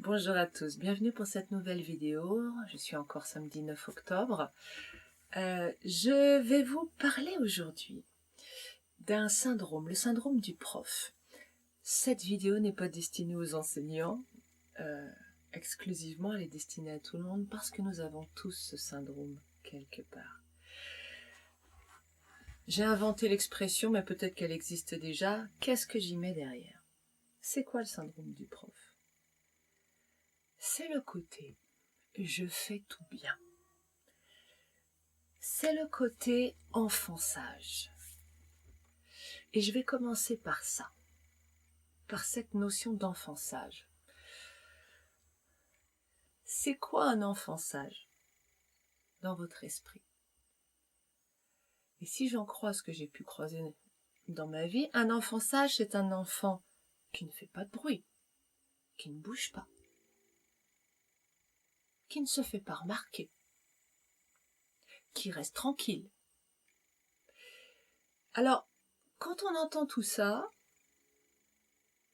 Bonjour à tous, bienvenue pour cette nouvelle vidéo. Je suis encore samedi 9 octobre. Je vais vous parler aujourd'hui d'un syndrome, le syndrome du prof. Cette vidéo n'est pas destinée aux enseignants, exclusivement elle est destinée à tout le monde parce que nous avons tous ce syndrome quelque part. J'ai inventé l'expression, mais peut-être qu'elle existe déjà. Qu'est-ce que j'y mets derrière? C'est quoi le syndrome du prof? C'est le côté « je fais tout bien ». C'est le côté enfant-sage. Et je vais commencer par ça, par cette notion d'enfant-sage. C'est quoi un enfant sage dans votre esprit? Et si j'en crois ce que j'ai pu croiser dans ma vie, un enfant sage, c'est un enfant qui ne fait pas de bruit, qui ne bouge pas, qui ne se fait pas remarquer, qui reste tranquille. Alors, quand on entend tout ça,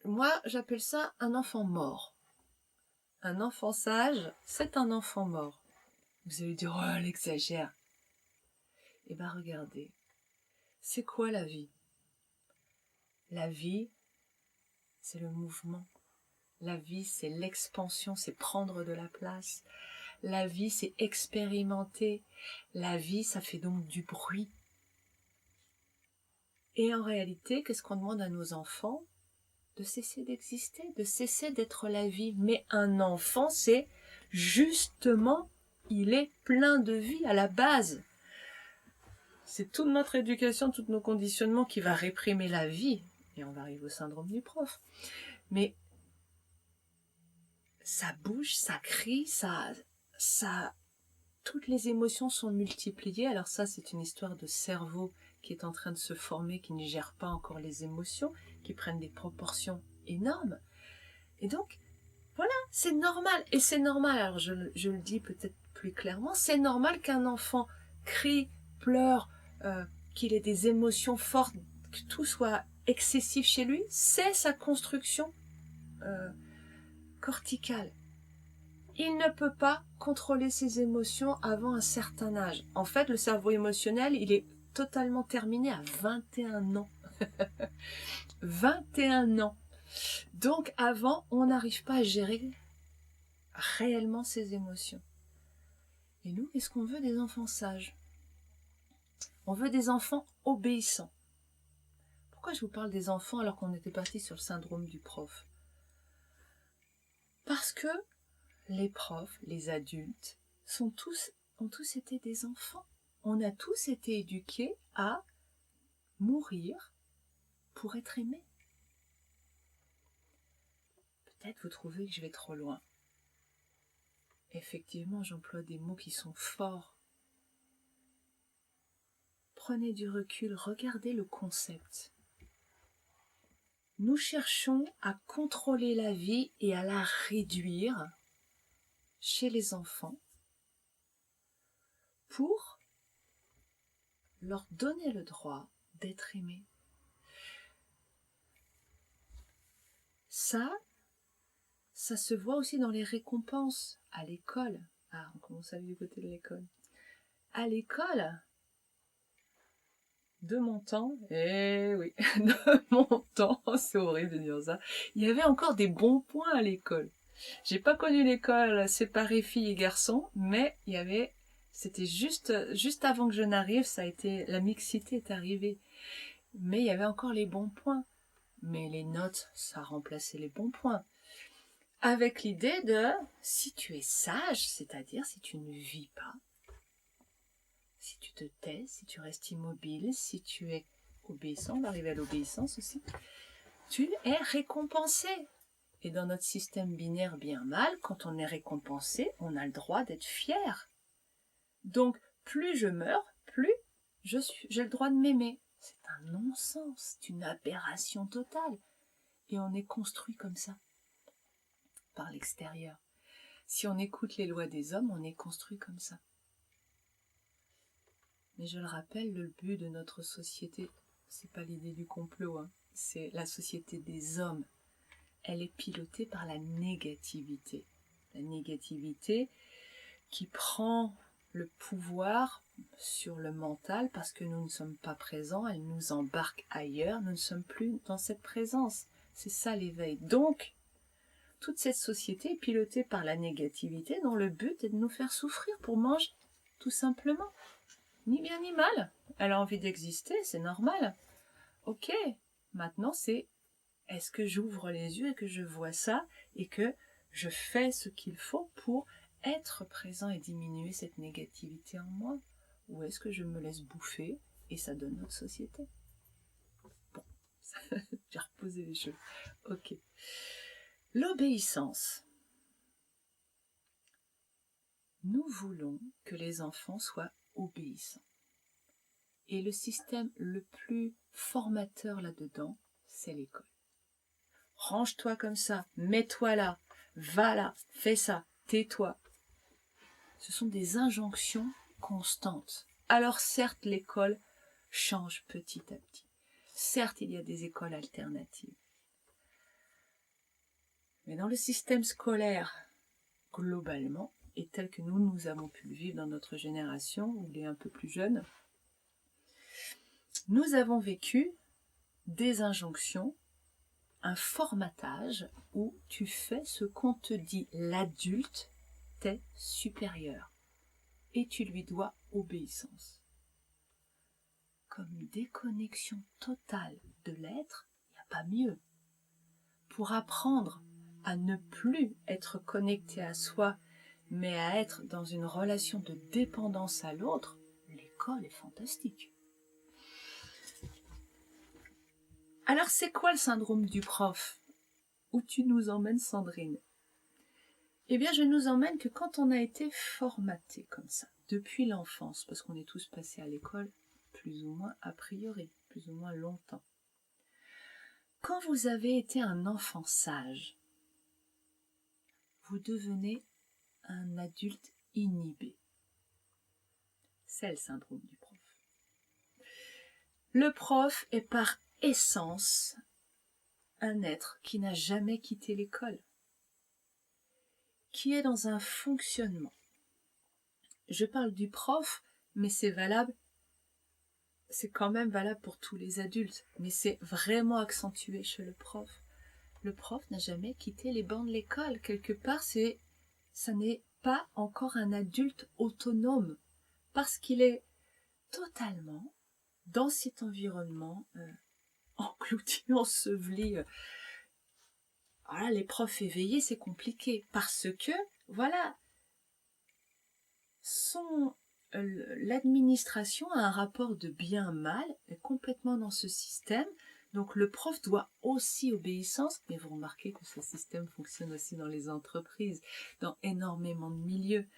moi j'appelle ça un enfant mort. Un enfant sage, c'est un enfant mort. Vous allez dire, oh, elle exagère. Eh bien, regardez, c'est quoi la vie? La vie, c'est le mouvement. La vie, c'est l'expansion, c'est prendre de la place. La vie, c'est expérimenter. La vie, ça fait donc du bruit. Et en réalité, qu'est-ce qu'on demande à nos enfants? De cesser d'exister, de cesser d'être la vie. Mais un enfant, c'est justement, il est plein de vie à la base. C'est toute notre éducation, tous nos conditionnements qui va réprimer la vie. Et on va arriver au syndrome du prof. Mais ça bouge, ça crie, toutes les émotions sont multipliées. Alors ça, c'est une histoire de cerveau qui est en train de se former, qui ne gère pas encore les émotions, qui prennent des proportions énormes. Et donc, voilà, c'est normal. Et c'est normal, alors je le dis peut-être plus clairement, c'est normal qu'un enfant crie, pleure, qu'il ait des émotions fortes, que tout soit excessif chez lui. C'est sa construction corticale. Il ne peut pas contrôler ses émotions avant un certain âge. En fait, le cerveau émotionnel, il est totalement terminé à 21 ans. 21 ans. Donc avant, on n'arrive pas à gérer réellement ses émotions. Et nous, qu'est-ce qu'on veut? Des enfants sages. On veut des enfants obéissants. Pourquoi je vous parle des enfants alors qu'on était parti sur le syndrome du prof? Parce que les profs, les adultes, ont tous été des enfants. On a tous été éduqués à mourir pour être aimé. Peut-être vous trouvez que je vais trop loin. Effectivement, j'emploie des mots qui sont forts. Prenez du recul, regardez le concept. Nous cherchons à contrôler la vie et à la réduire chez les enfants pour leur donner le droit d'être aimés. Ça se voit aussi dans les récompenses à l'école. Ah, on commence à aller du côté de l'école. À l'école, de mon temps, eh oui, de mon temps, c'est horrible de dire ça, il y avait encore des bons points à l'école. J'ai pas connu l'école séparée filles et garçons, mais c'était juste avant que je n'arrive, la mixité est arrivée. Mais il y avait encore les bons points. Mais les notes, ça remplaçait les bons points. Avec l'idée de, si tu es sage, c'est-à-dire si tu ne vis pas, si tu te tais, si tu restes immobile, si tu es obéissant, on va arriver à l'obéissance aussi, tu es récompensé. Et dans notre système binaire bien mal, quand on est récompensé, on a le droit d'être fier. Donc, plus je meurs, plus j'ai le droit de m'aimer. C'est un non-sens, c'est une aberration totale. Et on est construit comme ça, par l'extérieur. Si on écoute les lois des hommes, on est construit comme ça. Mais je le rappelle, le but de notre société, c'est pas l'idée du complot, hein, c'est la société des hommes. elle est pilotée par la négativité. La négativité qui prend le pouvoir sur le mental parce que nous ne sommes pas présents, elle nous embarque ailleurs, nous ne sommes plus dans cette présence. C'est ça l'éveil. Donc, toute cette société est pilotée par la négativité dont le but est de nous faire souffrir pour manger, tout simplement. Ni bien ni mal. Elle a envie d'exister, c'est normal. Ok, maintenant c'est est-ce que j'ouvre les yeux et que je vois ça et que je fais ce qu'il faut pour être présent et diminuer cette négativité en moi? Ou est-ce que je me laisse bouffer et ça donne notre société? Bon, j'ai reposé les choses. Ok. L'obéissance. Nous voulons que les enfants soient obéissants. Et le système le plus formateur là-dedans, c'est l'école. Range-toi comme ça, mets-toi là, va là, fais ça, tais-toi. Ce sont des injonctions constantes. Alors certes, l'école change petit à petit. Certes, il y a des écoles alternatives. Mais dans le système scolaire, globalement, et tel que nous avons pu le vivre dans notre génération, ou les un peu plus jeunes, nous avons vécu des injonctions, un formatage où tu fais ce qu'on te dit. L'adulte t'est supérieur et tu lui dois obéissance. Comme une déconnexion totale de l'être, il n'y a pas mieux. Pour apprendre à ne plus être connecté à soi, mais à être dans une relation de dépendance à l'autre, l'école est fantastique. Alors c'est quoi le syndrome du prof? Où tu nous emmènes, Sandrine? Eh bien, je nous emmène que quand on a été formaté comme ça, depuis l'enfance, parce qu'on est tous passés à l'école, plus ou moins a priori, plus ou moins longtemps. Quand vous avez été un enfant sage, vous devenez un adulte inhibé. C'est le syndrome du prof. Le prof est par essence un être qui n'a jamais quitté l'école, qui est dans un fonctionnement. Je parle du prof, mais c'est quand même valable pour tous les adultes, mais c'est vraiment accentué chez le prof. Le prof n'a jamais quitté les bancs de l'école. Quelque part, ça n'est pas encore un adulte autonome, parce qu'il est totalement dans cet environnement englouti, enseveli. Voilà, les profs éveillés, c'est compliqué, parce que, voilà, l'administration a un rapport de bien-mal, est complètement dans ce système. Donc le prof doit aussi obéissance, mais vous remarquez que ce système fonctionne aussi dans les entreprises, dans énormément de milieux.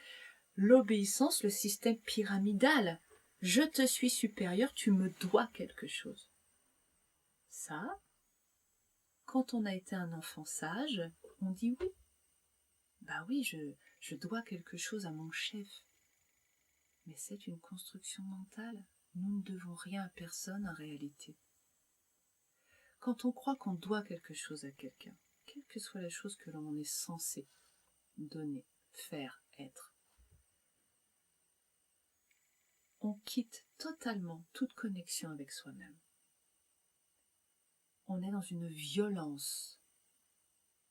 L'obéissance, le système pyramidal. Je te suis supérieur, tu me dois quelque chose. Ça, quand on a été un enfant sage, on dit oui. Bah oui, je dois quelque chose à mon chef. Mais c'est une construction mentale. Nous ne devons rien à personne en réalité. Quand on croit qu'on doit quelque chose à quelqu'un, quelle que soit la chose que l'on est censé donner, faire, être, on quitte totalement toute connexion avec soi-même. On est dans une violence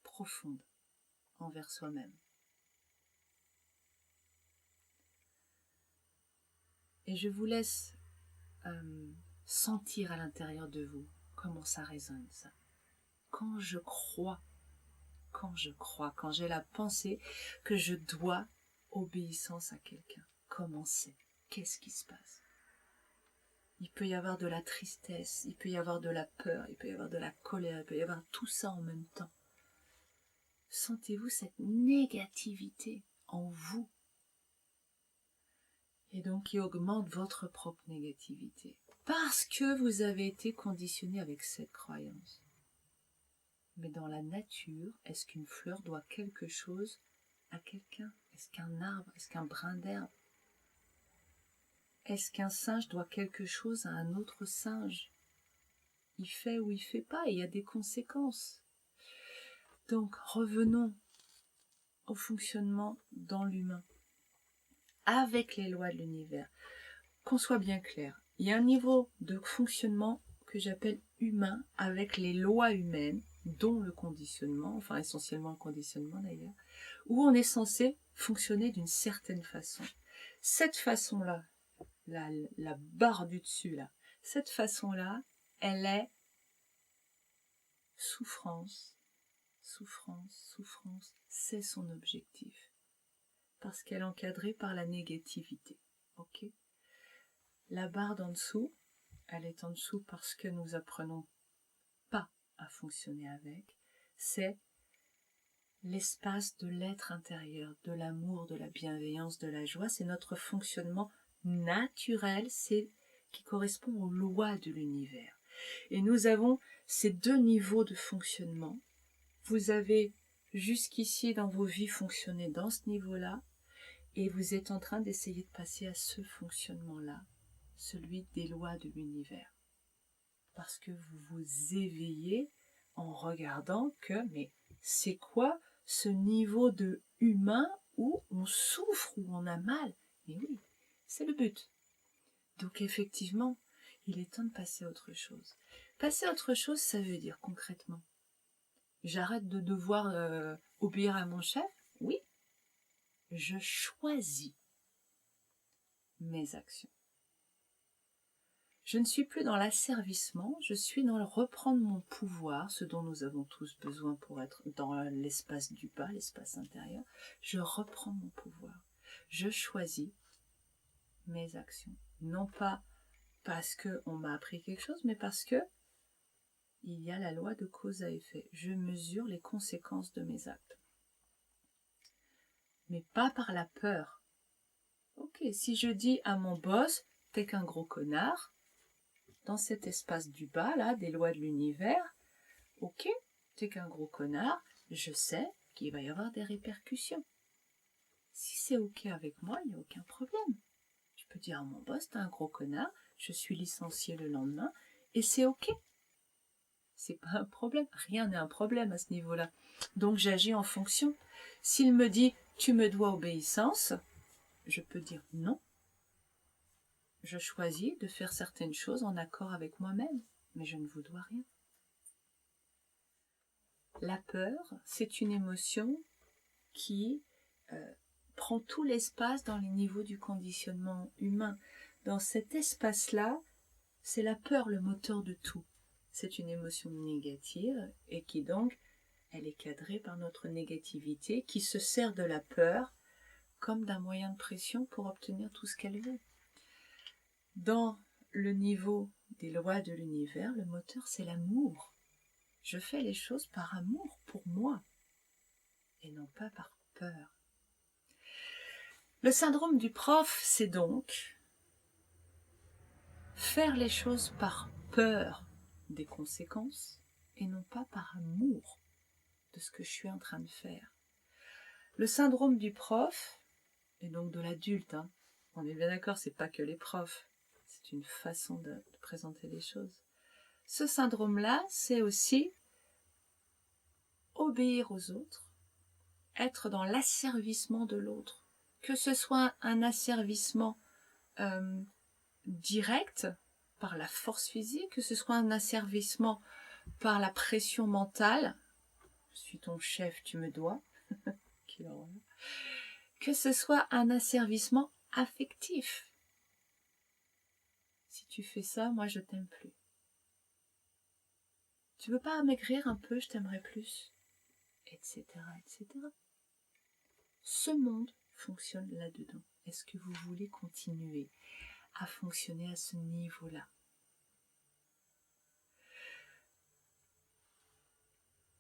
profonde envers soi-même. Et je vous laisse sentir à l'intérieur de vous comment ça résonne, ça. Quand j'ai la pensée que je dois obéissance à quelqu'un, comment c'est? Qu'est-ce qui se passe? Il peut y avoir de la tristesse, il peut y avoir de la peur, il peut y avoir de la colère, il peut y avoir tout ça en même temps. Sentez-vous cette négativité en vous? Et donc qui augmente votre propre négativité. Parce que vous avez été conditionné avec cette croyance. Mais dans la nature, est-ce qu'une fleur doit quelque chose à quelqu'un? Est-ce qu'un arbre? Est-ce qu'un brin d'herbe? Est-ce qu'un singe doit quelque chose à un autre singe? Il fait ou il fait pas, et il y a des conséquences. Donc revenons au fonctionnement dans l'humain, avec les lois de l'univers. Qu'on soit bien clair, il y a un niveau de fonctionnement que j'appelle humain, avec les lois humaines, dont le conditionnement, enfin essentiellement le conditionnement d'ailleurs, où on est censé fonctionner d'une certaine façon. Cette façon-là, la barre du dessus, là, cette façon-là, elle est souffrance, souffrance, souffrance, c'est son objectif. Parce qu'elle est encadrée par la négativité. Ok ? La barre d'en dessous, elle est en dessous parce que nous apprenons pas à fonctionner avec. C'est l'espace de l'être intérieur, de l'amour, de la bienveillance, de la joie. C'est notre fonctionnement naturel, c'est qui correspond aux lois de l'univers. Et nous avons ces deux niveaux de fonctionnement. Vous avez jusqu'ici dans vos vies fonctionné dans ce niveau-là, et vous êtes en train d'essayer de passer à ce fonctionnement-là, celui des lois de l'univers. Parce que vous vous éveillez en regardant que, mais c'est quoi ce niveau de humain où on souffre, où on a mal? Mais oui, c'est le but. Donc effectivement, il est temps de passer à autre chose. Passer à autre chose, ça veut dire concrètement, j'arrête de devoir obéir à mon chef? Oui, je choisis mes actions. Je ne suis plus dans l'asservissement, je suis dans le reprendre mon pouvoir, ce dont nous avons tous besoin pour être dans l'espace du bas, l'espace intérieur. Je reprends mon pouvoir. Je choisis mes actions. Non pas parce qu'on m'a appris quelque chose, mais parce que il y a la loi de cause à effet. Je mesure les conséquences de mes actes. Mais pas par la peur. Ok, si je dis à mon boss, t'es qu'un gros connard, dans cet espace du bas, là, des lois de l'univers, ok, t'es qu'un gros connard, je sais qu'il va y avoir des répercussions. Si c'est ok avec moi, il n'y a aucun problème. Je peux dire à mon boss, t'es un gros connard, je suis licencié le lendemain, et c'est ok. C'est pas un problème, rien n'est un problème à ce niveau-là. Donc j'agis en fonction. S'il me dit, tu me dois obéissance, je peux dire non. Je choisis de faire certaines choses en accord avec moi-même, mais je ne vous dois rien. La peur, c'est une émotion qui prend tout l'espace dans les niveaux du conditionnement humain. Dans cet espace-là, c'est la peur le moteur de tout. C'est une émotion négative et qui donc, elle est cadrée par notre négativité qui se sert de la peur comme d'un moyen de pression pour obtenir tout ce qu'elle veut. Dans le niveau des lois de l'univers, le moteur, c'est l'amour. Je fais les choses par amour pour moi et non pas par peur. Le syndrome du prof, c'est donc faire les choses par peur des conséquences et non pas par amour de ce que je suis en train de faire. Le syndrome du prof, et donc de l'adulte, hein, on est bien d'accord, c'est pas que les profs, c'est une façon de présenter les choses. Ce syndrome-là, c'est aussi obéir aux autres, être dans l'asservissement de l'autre, que ce soit un asservissement direct par la force physique, que ce soit un asservissement par la pression mentale, je suis ton chef, tu me dois, que ce soit un asservissement affectif. Si tu fais ça, moi je t'aime plus. Tu veux pas maigrir un peu, je t'aimerais plus, etc., etc. Ce monde fonctionne là-dedans. Est-ce que vous voulez continuer à fonctionner à ce niveau-là?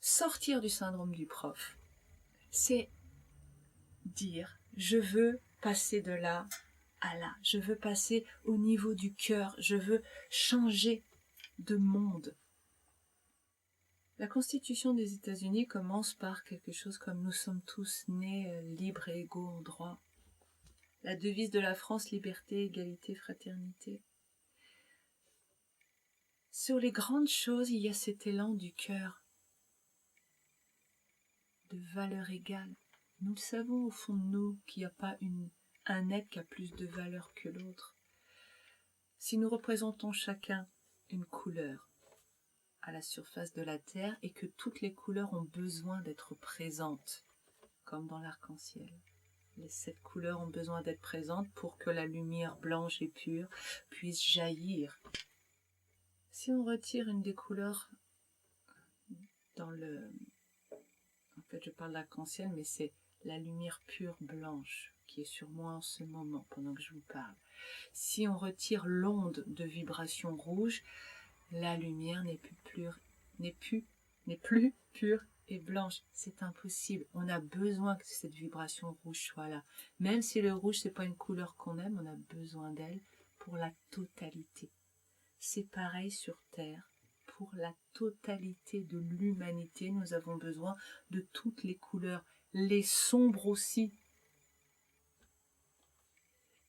Sortir du syndrome du prof, c'est dire je veux passer de là à là, je veux passer au niveau du cœur, je veux changer de monde. La Constitution des États-Unis commence par quelque chose comme nous sommes tous nés libres et égaux en droit. La devise de la France, liberté, égalité, fraternité. Sur les grandes choses, il y a cet élan du cœur. de valeur égale. Nous le savons au fond de nous qu'il n'y a pas un être qui a plus de valeur que l'autre. Si nous représentons chacun une couleur à la surface de la Terre et que toutes les couleurs ont besoin d'être présentes, comme dans l'arc-en-ciel. Les 7 couleurs ont besoin d'être présentes pour que la lumière blanche et pure puisse jaillir. Si on retire une des couleurs dans le... En fait, je parle d'arc-en-ciel, mais c'est la lumière pure blanche qui est sur moi en ce moment, pendant que je vous parle. Si on retire l'onde de vibration rouge, la lumière n'est plus pure et blanche. C'est impossible. On a besoin que cette vibration rouge soit là. Même si le rouge, c'est pas une couleur qu'on aime, on a besoin d'elle pour la totalité. C'est pareil sur Terre. Pour la totalité de l'humanité, nous avons besoin de toutes les couleurs. Les sombres aussi.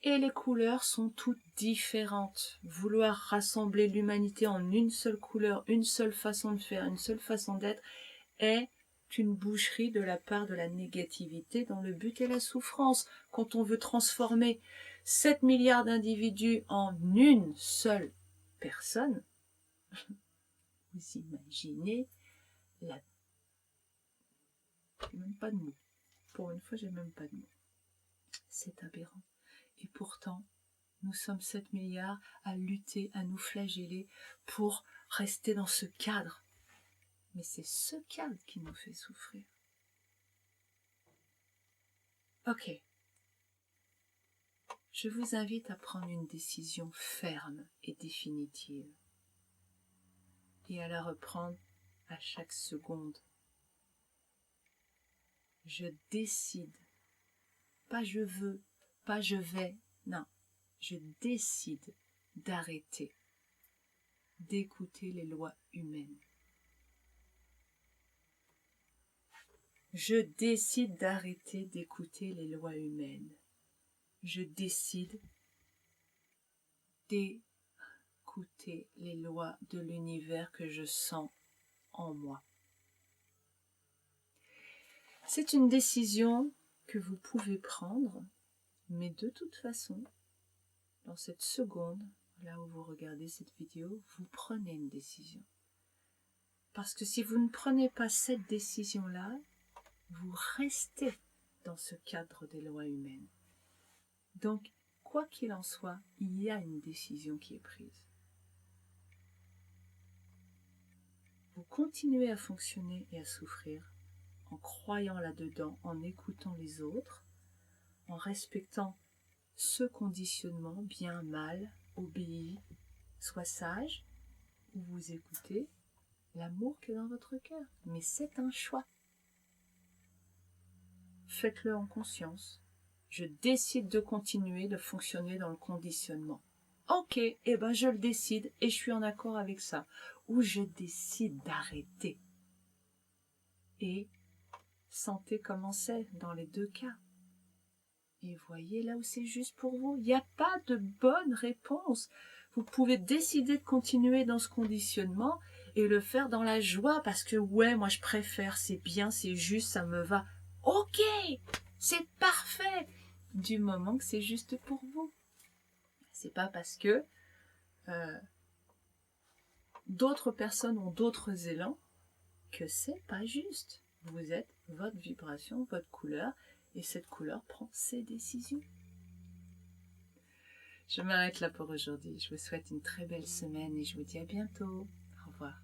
Et les couleurs sont toutes différentes. Vouloir rassembler l'humanité en une seule couleur, une seule façon de faire, une seule façon d'être, est une boucherie de la part de la négativité dans le but et la souffrance. Quand on veut transformer 7 milliards d'individus en une seule personne, vous imaginez la... J'ai même pas de mots. Pour une fois, j'ai même pas de mots. C'est aberrant. Et pourtant, nous sommes 7 milliards à lutter, à nous flageller pour rester dans ce cadre. Mais c'est ce cadre qui nous fait souffrir. Ok. Je vous invite à prendre une décision ferme et définitive. Et à la reprendre à chaque seconde. Je décide. Pas je veux, pas je vais. Non. Je décide d'arrêter d'écouter les lois humaines. Je décide d'arrêter d'écouter les lois humaines. Je décide d'écouter les lois de l'univers que je sens en moi. C'est une décision que vous pouvez prendre, mais de toute façon, dans cette seconde, là où vous regardez cette vidéo, vous prenez une décision. Parce que si vous ne prenez pas cette décision-là, vous restez dans ce cadre des lois humaines. Donc, quoi qu'il en soit, il y a une décision qui est prise. Vous continuez à fonctionner et à souffrir en croyant là-dedans, en écoutant les autres, en respectant ce conditionnement, bien, mal, obéis, sois sage, ou vous écoutez l'amour qui est dans votre cœur. Mais c'est un choix. Faites-le en conscience. Je décide de continuer de fonctionner dans le conditionnement. Ok, eh ben je le décide et je suis en accord avec ça. Ou je décide d'arrêter. Et sentez comment c'est dans les deux cas. Et voyez là où c'est juste pour vous. Il n'y a pas de bonne réponse. Vous pouvez décider de continuer dans ce conditionnement et le faire dans la joie parce que ouais, moi je préfère, c'est bien, c'est juste, ça me va. Ok, c'est parfait du moment que c'est juste pour vous. C'est pas parce que d'autres personnes ont d'autres élans que c'est pas juste. Vous êtes votre vibration, votre couleur, et cette couleur prend ses décisions. Je m'arrête là pour aujourd'hui. Je vous souhaite une très belle semaine et je vous dis à bientôt. Au revoir.